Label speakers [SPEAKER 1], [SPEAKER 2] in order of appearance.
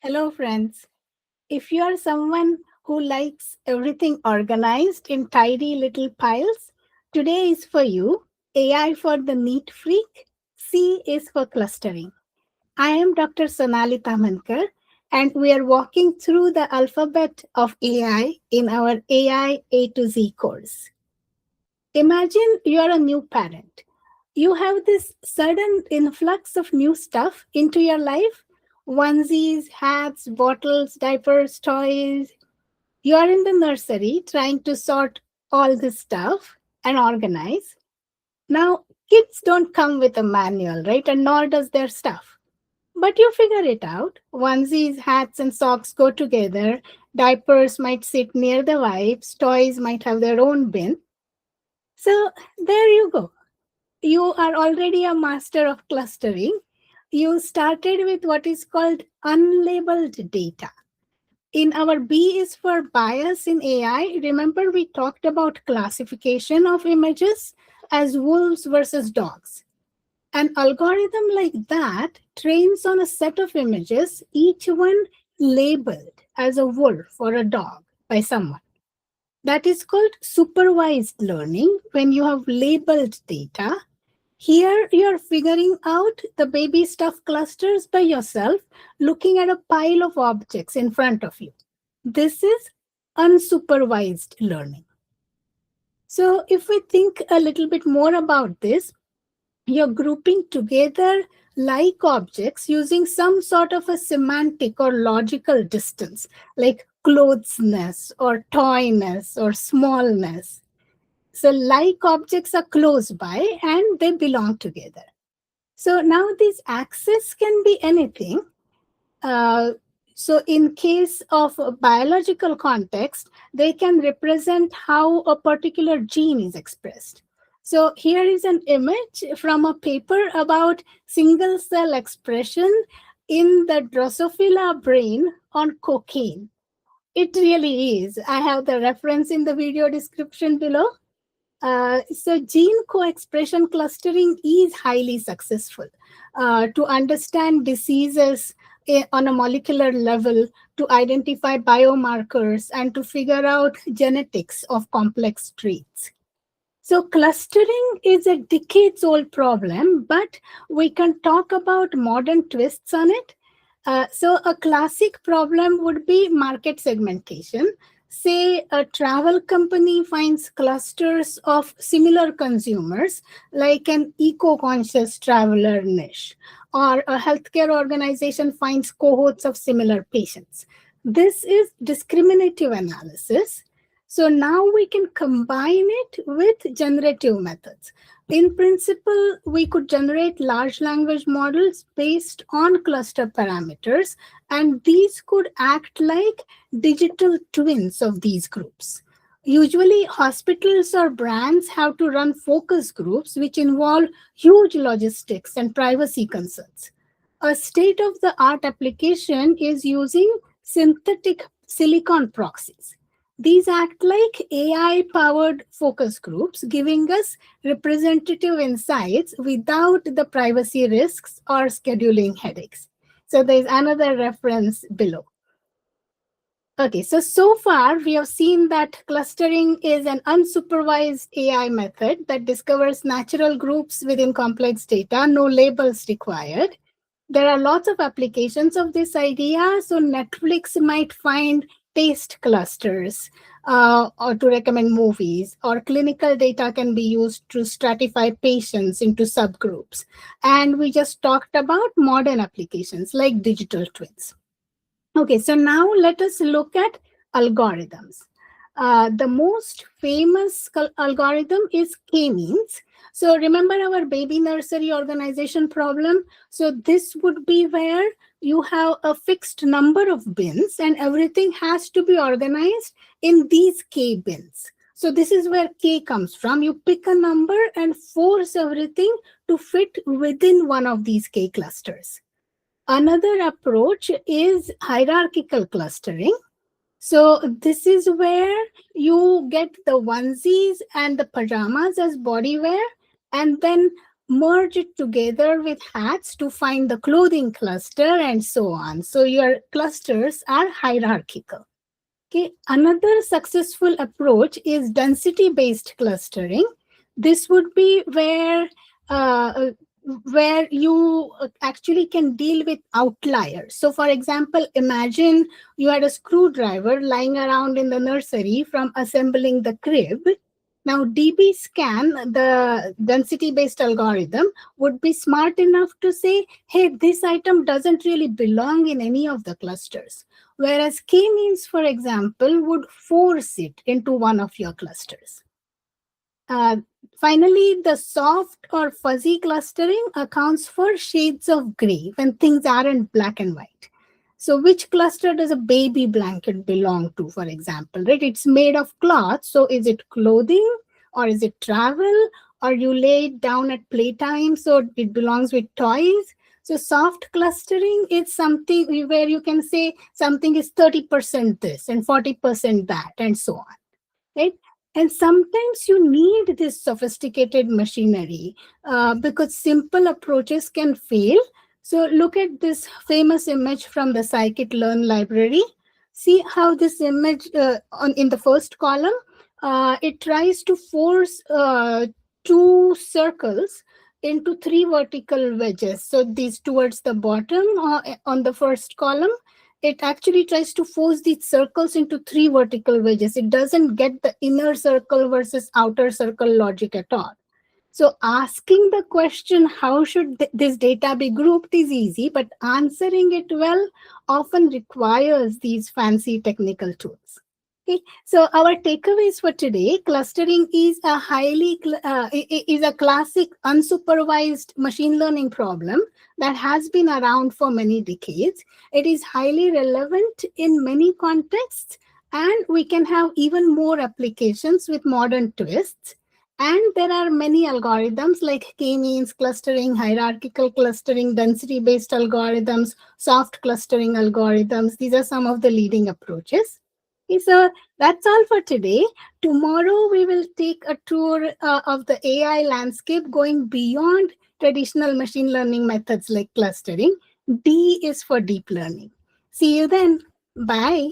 [SPEAKER 1] Hello, friends. If you are someone who likes everything organized in tidy little piles, today is for you. AI for the neat freak, C is for clustering. I am Dr. Sonali Tamankar, and we are walking through the alphabet of AI in our AI A to Z course. Imagine you are a new parent. You have this sudden influx of new stuff into your life: onesies, hats, bottles, diapers, toys. You are in the nursery trying to sort all this stuff and organize. Now, kids don't come with a manual, right? And nor does their stuff. But you figure it out. Onesies, hats, and socks go together. Diapers might sit near the wipes. Toys might have their own bin. So there you go. You are already a master of clustering. You started with what is called unlabeled data. In our B is for bias in AI, remember we talked about classification of images as wolves versus dogs. An algorithm like that trains on a set of images, each one labeled as a wolf or a dog by someone. That is called supervised learning when you have labeled data. Here you're figuring out the baby stuff clusters by yourself, looking at a pile of objects in front of you. This is unsupervised learning. So if we think a little bit more about this, you're grouping together like objects using some sort of a semantic or logical distance, like closeness or toyness or smallness. So like objects are close by and they belong together. So now these axes can be anything. Uh, so in case of a biological context, they can represent how a particular gene is expressed. So here is an image from a paper about single cell expression in the Drosophila brain on cocaine. It really is. I have the reference in the video description below. So gene co-expression clustering is highly successful to understand diseases on a molecular level, to identify biomarkers, and to figure out genetics of complex traits. So clustering is a decades-old problem, but we can talk about modern twists on it. So a classic problem would be market segmentation. Say a travel company finds clusters of similar consumers, like an eco-conscious traveler niche, or a healthcare organization finds cohorts of similar patients. This is discriminative analysis. So now we can combine it with generative methods. In principle, we could generate large language models based on cluster parameters, and these could act like digital twins of these groups. Usually, hospitals or brands have to run focus groups, which involve huge logistics and privacy concerns. A state of the art application is using synthetic silicon proxies. These act like AI-powered focus groups, giving us representative insights without the privacy risks or scheduling headaches. So there's another reference below. Okay, so far we have seen that clustering is an unsupervised AI method that discovers natural groups within complex data, no labels required. There are lots of applications of this idea. So Netflix might find taste clusters or to recommend movies, or clinical data can be used to stratify patients into subgroups. And we just talked about modern applications like digital twins. Okay, so now let us look at algorithms. The most famous algorithm is k-means. So remember our baby nursery organization problem? So this would be where you have a fixed number of bins and everything has to be organized in these k bins. So this is where k comes from. You pick a number and force everything to fit within one of these k clusters. Another approach is hierarchical clustering. So this is where you get the onesies and the pajamas as body wear, and then merge it together with hats to find the clothing cluster and so on. So your clusters are hierarchical. Okay, another successful approach is density-based clustering. This would be where you actually can deal with outliers. So, for example, imagine you had a screwdriver lying around in the nursery from assembling the crib. Now, DBSCAN, the density-based algorithm, would be smart enough to say, hey, this item doesn't really belong in any of the clusters. Whereas k-means, for example, would force it into one of your clusters. Uh, Finally, the soft or fuzzy clustering accounts for shades of gray when things aren't black and white. So which cluster does a baby blanket belong to, for example, right? It's made of cloth. So is it clothing or is it travel, or you lay it down at playtime so it belongs with toys? So soft clustering is something where you can say something is 30% this and 40% that and so on, right? And sometimes you need this sophisticated machinery because simple approaches can fail. So look at this famous image from the Scikit Learn library. See how this image in the first column, it tries to force two circles into three vertical wedges. So these towards the bottom on the first column, it actually tries to force these circles into three vertical wedges. It doesn't get the inner circle versus outer circle logic at all. So asking the question, how should this data be grouped is easy, but answering it well often requires these fancy technical tools. Okay, so our takeaways for today: clustering is is a classic unsupervised machine learning problem that has been around for many decades. It is highly relevant in many contexts, and we can have even more applications with modern twists. And there are many algorithms like k-means clustering, hierarchical clustering, density-based algorithms, soft clustering algorithms. These are some of the leading approaches. Okay, so that's all for today. Tomorrow we will take a tour of the AI landscape going beyond traditional machine learning methods like clustering. D is for deep learning. See you then. Bye.